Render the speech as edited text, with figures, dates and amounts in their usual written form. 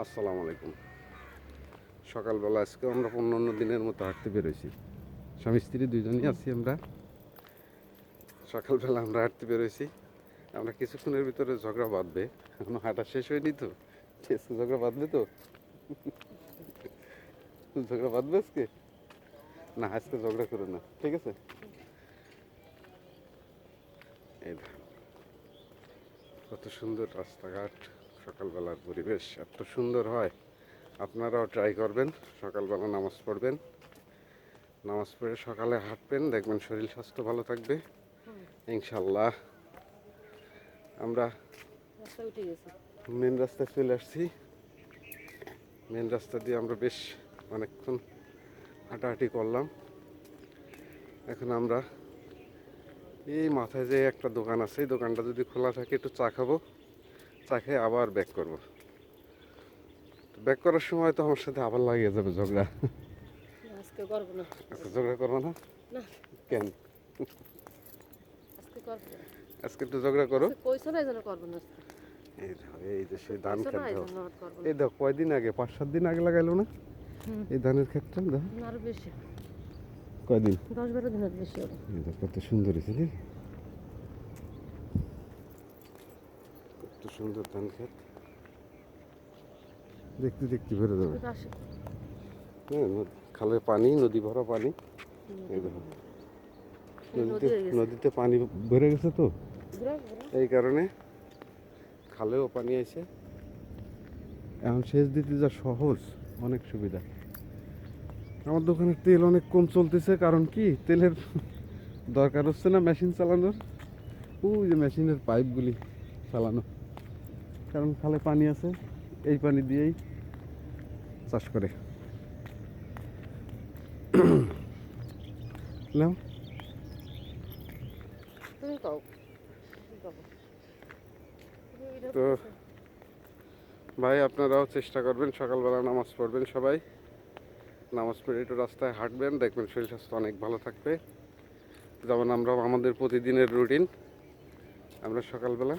আসসালামু আলাইকুম। সকালবেলা আজকে আমরা অন্য দিনের মতো হাঁটতে বেরোইছি। স্বামী স্ত্রী দুইজনই আছি আমরা। সকালবেলা আমরা হাঁটতে বেরোইছি। আমরা কিছুক্ষণের ভিতরে ঝগড়া বাঁধবে, এখনো হাঁটা শেষ হয়নি তো। ঝগড়া বাঁধবে তো? ঝগড়া বাঁধবে আজকে? না, আজকে ঝগড়া করো না, ঠিক আছে? এই দেখো, কত সুন্দর রাস্তাঘাট, সকালবেলার পরিবেশ এত সুন্দর হয়। আপনারাও ট্রাই করবেন, সকালবেলা নামাজ পড়বেন, নামাজ পড়ে সকালে হাঁটবেন, দেখবেন শরীর স্বাস্থ্য ভালো থাকবে ইনশাল্লাহ। আমরা মেন রাস্তায় চলে আসছি। মেন রাস্তা দিয়ে আমরা বেশ অনেকক্ষণ হাঁটাহাঁটি করলাম। এখন আমরা এই মাথায় যে একটা দোকান আছে, এই দোকানটা যদি খোলা থাকে একটু চা খাবো, চা খেয়ে আবার ব্যাক করব। ব্যাক করার সময় তো আমার সাথে আবার লাগিয়ে যাবে ঝগড়া। আজকে করব না। আজকে ঝগড়া করবো না? না, কেন? আজকে করব না। আজকে একটু ঝগড়া করো। কইছো না এজন্য করব না আজকে। এই দেখো, এই যে সেই ধান কইছো ক্ষেত না দেখো। এজন্য আর করব না। এই দেখো, কয়দিন আগে 5-7 দিন আগে লাগাইলো না এই ধানের ক্ষেতটা? দেখো আরো বেশি। কয়দিন, 10-12 দিনের বেশি হবে। এই দেখো কত সুন্দর হয়েছে রে, কত সুন্দর ধান ক্ষেত। দেখতে দেখতে বেরো যাবে। আসে। হ্যাঁ, খালে পানি, নদী ভরা পানি। এই দেখো, নদীতে পানি ভরে গেছে তো, এই কারণে খালেও পানি আছে। এখন সেচ দিতে যা সহজ, অনেক সুবিধা। আমার দোকানে তেল অনেক কম চলতেছে, কারণ কি তেলের দরকার হচ্ছে না মেশিন চালানোর, ওই যে মেশিনের পাইপগুলি চালানো, কারণ খালে পানি আছে, এই পানি দিয়েই চাষ করে। নাও তুমি কও। তো ভাই, আপনারাও চেষ্টা করবেন, সকালবেলা নামাজ পড়বেন সবাই, নামাজ পড়ে একটু রাস্তায় হাঁটবেন, দেখবেন শরীর স্বাস্থ্য অনেক ভালো থাকবে। যেমন আমরা আমাদের প্রতিদিনের রুটিন, আমরা সকালবেলা